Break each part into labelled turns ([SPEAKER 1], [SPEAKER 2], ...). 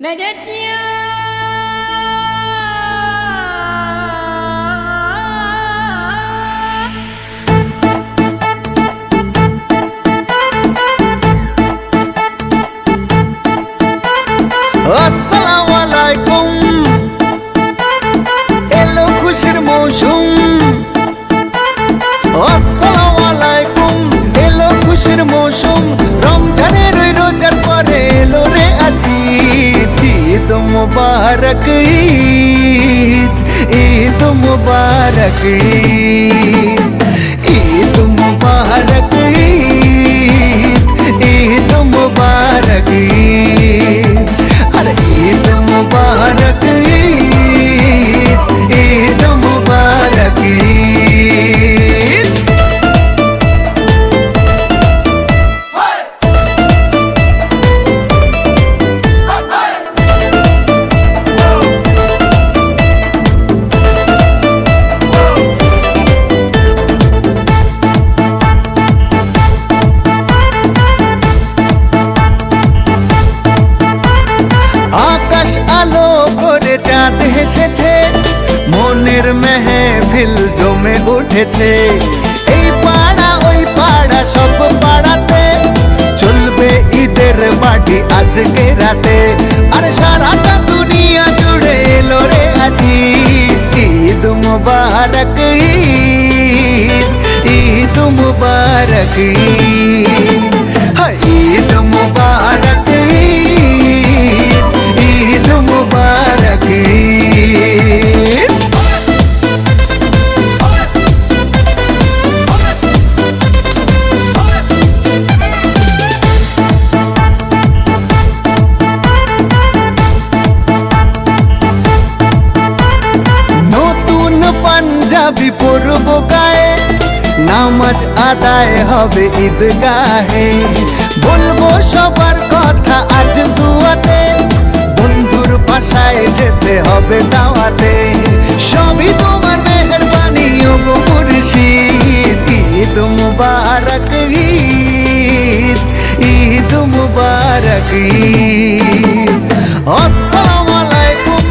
[SPEAKER 1] مدد يا
[SPEAKER 2] আসসালামু আলাইকুম এলো খুশির মৌসুম আসসালামু আলাইকুম এলো খুশির মৌসুম রমজানের ওই রোজার পরে এলো রে আজ ঈদ ঈদ মুবারক ঈদ ঈদ মুবারক ঈদ ঈদ মুবারক ঈদ ঈদ মুবারক ঈদ अरे ईद मुबारक ईद ईद मुबारक ईद আকাশ আলো করে চাঁদ হেসেছে মনের মেহফিল জমে উঠেছে এই পাড়া ওই পাড়া সব পাড়াতে চলবে ঈদের বাড়ি আজকে রাতে আর সারাটা দুনিয়া জুড়ে এলো রে আজ ঈদ ঈদ মুবারক ঈদ ঈদ মুবারক ঈদ হায় ঈদ মুবারক ঈদ ঈদ মুবারক ঈদ নতুন পাঞ্জাবি পরব গায়ে নামাজ আদায় হবে ঈদগাহে বলবো সবার কথা আজ দুয়াতে বন্ধুর বাসায় যেতে হবে দাওয়াতে সবই তোমার মেহেরবানি ও গো মুর্শিদ ঈদ মুবারক ঈদ ঈদ মুবারক ঈদ আসসালামু আলাইকুম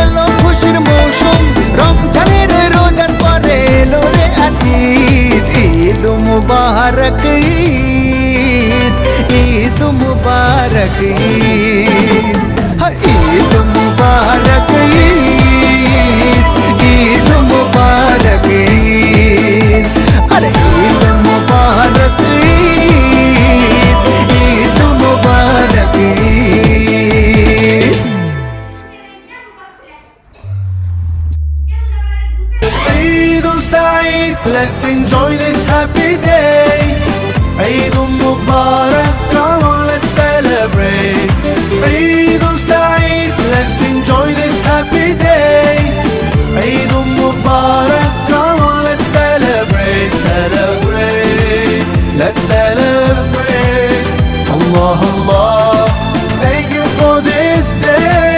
[SPEAKER 2] এলো খুশির মৌসুম রমজানের রোজার পরে এলো রে আজ ঈদ ঈদ মুবারক ঈদ ঈদ মুবারক ঈদ হায় ঈদ মুবারক ঈদ ঈদ মুবারক ঈদ আরে ঈদ মুবারক ঈদ ঈদ মুবারক Eid
[SPEAKER 3] Eid Saeed, let's enjoy this happy day. Eid Mubarak, come on, let's celebrate. Eid Saeed, let's enjoy this happy day. Eid Mubarak, come on, let's celebrate, celebrate. Let's celebrate. Allah, Allah, thank you for this day.